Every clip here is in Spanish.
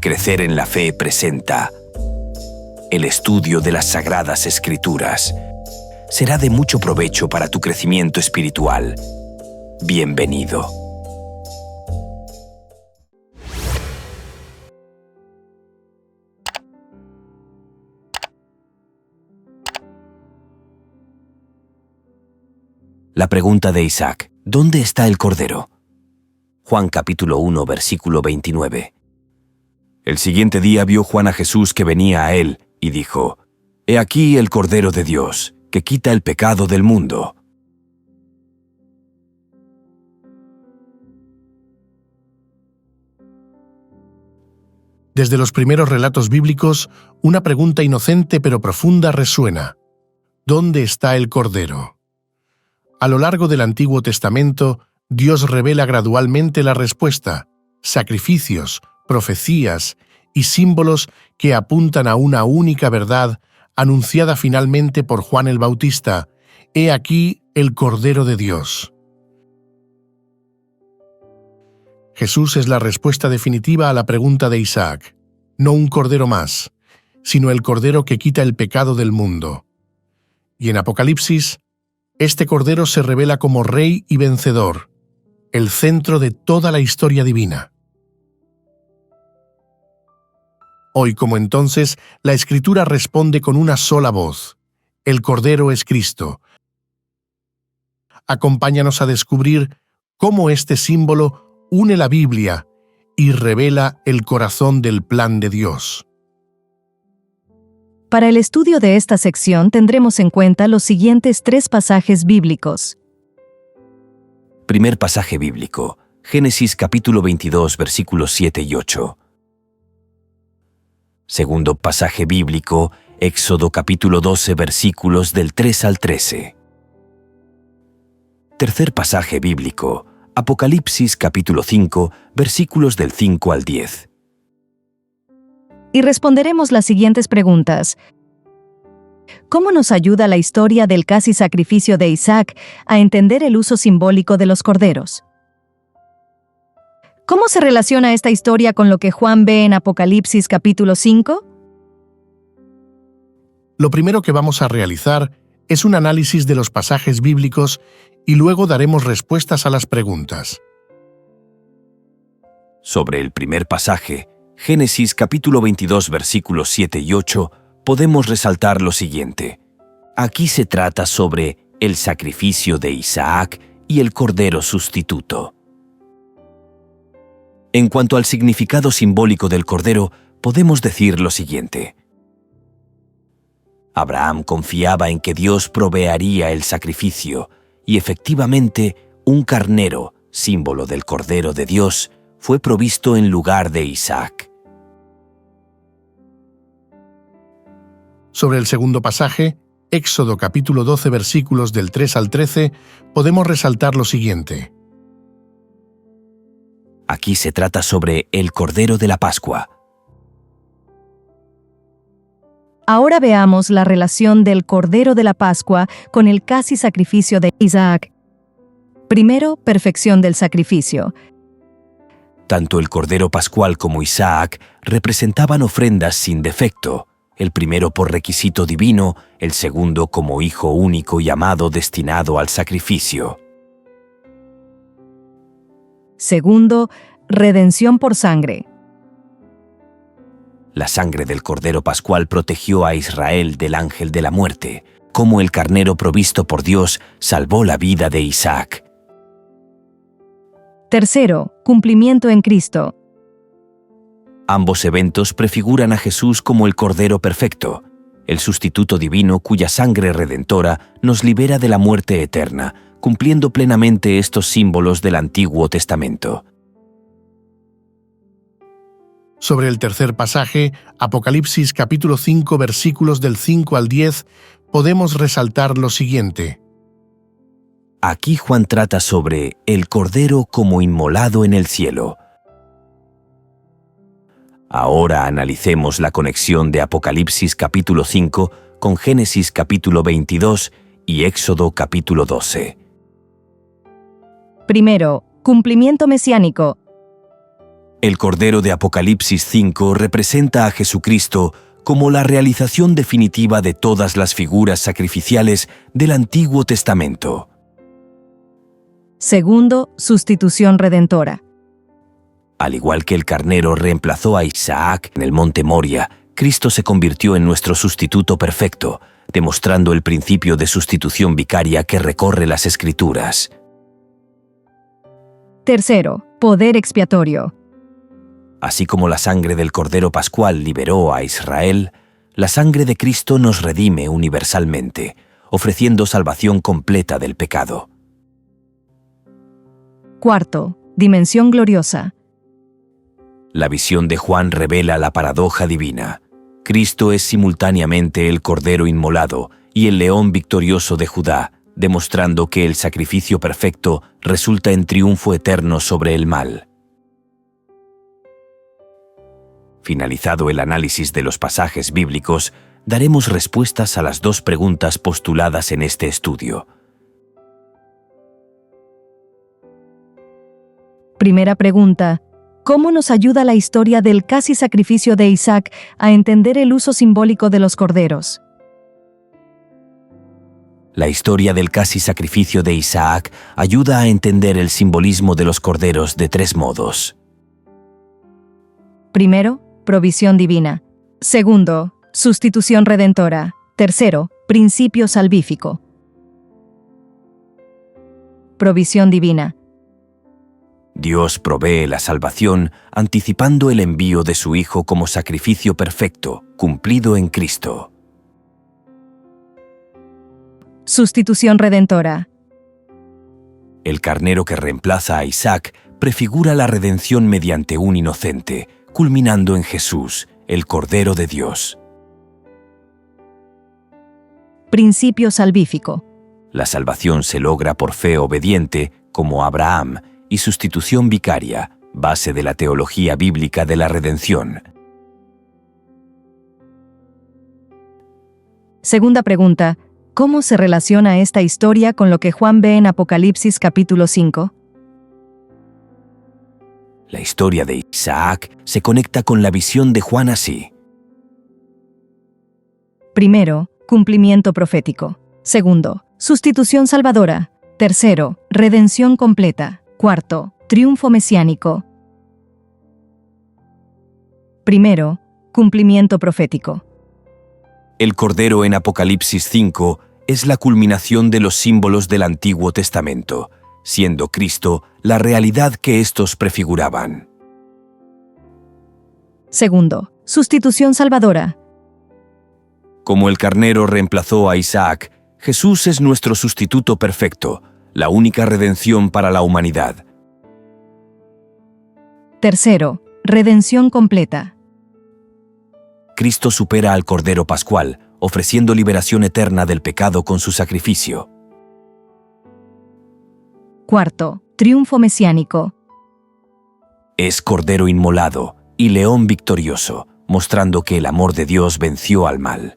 Crecer en la Fe presenta el estudio de las Sagradas Escrituras. Será de mucho provecho para tu crecimiento espiritual. Bienvenido. La pregunta de Isaac: ¿dónde está el Cordero? Juan capítulo 1, versículo 29. El siguiente día vio Juan a Jesús que venía a él y dijo: He aquí el Cordero de Dios, que quita el pecado del mundo. Desde los primeros relatos bíblicos, una pregunta inocente pero profunda resuena: ¿dónde está el Cordero? A lo largo del Antiguo Testamento, Dios revela gradualmente la respuesta: sacrificios, profecías y símbolos que apuntan a una única verdad, anunciada finalmente por Juan el Bautista: He aquí el Cordero de Dios. Jesús es la respuesta definitiva a la pregunta de Isaac: no un cordero más, sino el Cordero que quita el pecado del mundo. Y en Apocalipsis, este Cordero se revela como Rey y Vencedor, el centro de toda la historia divina. Hoy, como entonces, la Escritura responde con una sola voz: el Cordero es Cristo. Acompáñanos a descubrir cómo este símbolo une la Biblia y revela el corazón del plan de Dios. Para el estudio de esta sección tendremos en cuenta los siguientes 3 pasajes bíblicos. Primer pasaje bíblico: Génesis capítulo 22, versículos 7 y 8. Segundo pasaje bíblico: Éxodo capítulo 12, versículos del 3 al 13. Tercer pasaje bíblico: Apocalipsis capítulo 5, versículos del 5 al 10. Y responderemos las siguientes preguntas. ¿Cómo nos ayuda la historia del casi sacrificio de Isaac a entender el uso simbólico de los corderos? ¿Cómo se relaciona esta historia con lo que Juan ve en Apocalipsis capítulo 5? Lo primero que vamos a realizar es un análisis de los pasajes bíblicos y luego daremos respuestas a las preguntas. Sobre el primer pasaje, Génesis capítulo 22, versículos 7 y 8, podemos resaltar lo siguiente. Aquí se trata sobre el sacrificio de Isaac y el cordero sustituto. En cuanto al significado simbólico del cordero, podemos decir lo siguiente. Abraham confiaba en que Dios proveería el sacrificio, y efectivamente un carnero, símbolo del Cordero de Dios, fue provisto en lugar de Isaac. Sobre el segundo pasaje, Éxodo capítulo 12, versículos del 3 al 13, podemos resaltar lo siguiente. Aquí se trata sobre el Cordero de la Pascua. Ahora veamos la relación del Cordero de la Pascua con el casi sacrificio de Isaac. Primero, perfección del sacrificio. Tanto el Cordero Pascual como Isaac representaban ofrendas sin defecto, el primero por requisito divino, el segundo como hijo único y amado destinado al sacrificio. Segundo, redención por sangre. La sangre del Cordero Pascual protegió a Israel del ángel de la muerte, como el carnero provisto por Dios salvó la vida de Isaac. Tercero, cumplimiento en Cristo. Ambos eventos prefiguran a Jesús como el Cordero perfecto, el sustituto divino cuya sangre redentora nos libera de la muerte eterna, cumpliendo plenamente estos símbolos del Antiguo Testamento. Sobre el tercer pasaje, Apocalipsis capítulo 5, versículos del 5 al 10, podemos resaltar lo siguiente. Aquí Juan trata sobre el Cordero como inmolado en el cielo. Ahora analicemos la conexión de Apocalipsis capítulo 5 con Génesis capítulo 22 y Éxodo capítulo 12. Primero, cumplimiento mesiánico. El Cordero de Apocalipsis 5 representa a Jesucristo como la realización definitiva de todas las figuras sacrificiales del Antiguo Testamento. Segundo, sustitución redentora. Al igual que el carnero reemplazó a Isaac en el monte Moria, Cristo se convirtió en nuestro sustituto perfecto, demostrando el principio de sustitución vicaria que recorre las Escrituras. Tercero, poder expiatorio. Así como la sangre del Cordero Pascual liberó a Israel, la sangre de Cristo nos redime universalmente, ofreciendo salvación completa del pecado. Cuarto, dimensión gloriosa. La visión de Juan revela la paradoja divina. Cristo es simultáneamente el Cordero inmolado y el León victorioso de Judá, demostrando que el sacrificio perfecto resulta en triunfo eterno sobre el mal. Finalizado el análisis de los pasajes bíblicos, daremos respuestas a las dos preguntas postuladas en este estudio. Primera pregunta. ¿Cómo nos ayuda la historia del casi sacrificio de Isaac a entender el uso simbólico de los corderos? La historia del casi sacrificio de Isaac ayuda a entender el simbolismo de los corderos de tres modos. Primero, provisión divina. Segundo, sustitución redentora. Tercero, principio salvífico. Provisión divina. Dios provee la salvación anticipando el envío de su Hijo como sacrificio perfecto, cumplido en Cristo. Sustitución redentora. El carnero que reemplaza a Isaac prefigura la redención mediante un inocente, culminando en Jesús, el Cordero de Dios. Principio salvífico. La salvación se logra por fe obediente, como Abraham, y sustitución vicaria, base de la teología bíblica de la redención. Segunda pregunta. ¿Cómo se relaciona esta historia con lo que Juan ve en Apocalipsis capítulo 5? La historia de Isaac se conecta con la visión de Juan así. Primero, cumplimiento profético. Segundo, sustitución salvadora. Tercero, redención completa. Cuarto, triunfo mesiánico. Primero, cumplimiento profético. El Cordero en Apocalipsis 5 es la culminación de los símbolos del Antiguo Testamento, siendo Cristo la realidad que estos prefiguraban. Segundo, sustitución salvadora. Como el carnero reemplazó a Isaac, Jesús es nuestro sustituto perfecto, la única redención para la humanidad. Tercero, redención completa. Cristo supera al Cordero Pascual, ofreciendo liberación eterna del pecado con su sacrificio. Cuarto, triunfo mesiánico. Es Cordero inmolado y León victorioso, mostrando que el amor de Dios venció al mal.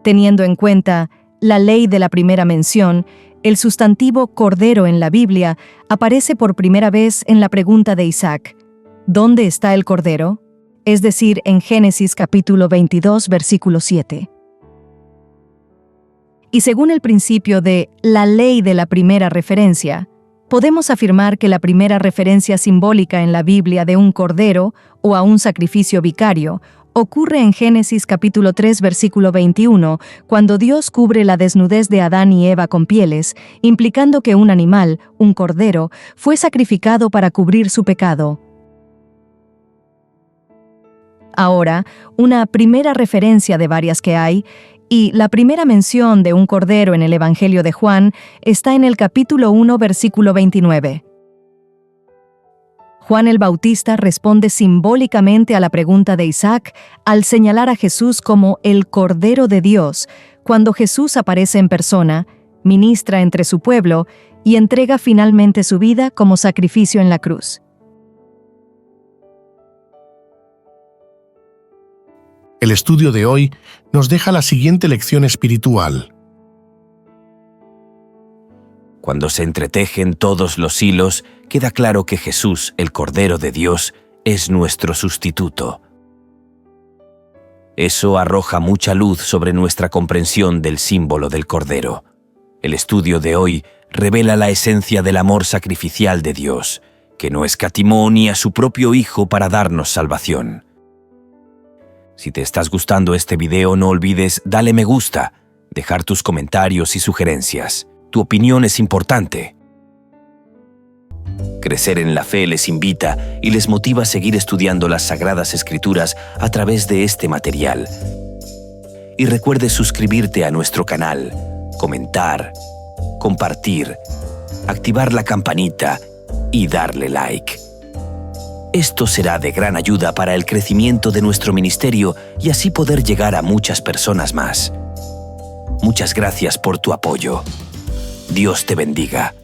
Teniendo en cuenta la ley de la primera mención, el sustantivo cordero en la Biblia aparece por primera vez en la pregunta de Isaac: ¿dónde está el cordero? Es decir, en Génesis capítulo 22, versículo 7. Y según el principio de la ley de la primera referencia, podemos afirmar que la primera referencia simbólica en la Biblia de un cordero o a un sacrificio vicario ocurre en Génesis capítulo 3, versículo 21, cuando Dios cubre la desnudez de Adán y Eva con pieles, implicando que un animal, un cordero, fue sacrificado para cubrir su pecado. Ahora, una primera referencia de varias que hay, y la primera mención de un cordero en el Evangelio de Juan está en el capítulo 1, versículo 29. Juan el Bautista responde simbólicamente a la pregunta de Isaac al señalar a Jesús como el Cordero de Dios, cuando Jesús aparece en persona, ministra entre su pueblo y entrega finalmente su vida como sacrificio en la cruz. El estudio de hoy nos deja la siguiente lección espiritual. Cuando se entretejen todos los hilos, queda claro que Jesús, el Cordero de Dios, es nuestro sustituto. Eso arroja mucha luz sobre nuestra comprensión del símbolo del Cordero. El estudio de hoy revela la esencia del amor sacrificial de Dios, que no escatimó ni a su propio Hijo para darnos salvación. Si te estás gustando este video, no olvides darle me gusta, dejar tus comentarios y sugerencias. Tu opinión es importante. Crecer en la Fe les invita y les motiva a seguir estudiando las Sagradas Escrituras a través de este material. Y recuerde suscribirte a nuestro canal, comentar, compartir, activar la campanita y darle like. Esto será de gran ayuda para el crecimiento de nuestro ministerio y así poder llegar a muchas personas más. Muchas gracias por tu apoyo. Dios te bendiga.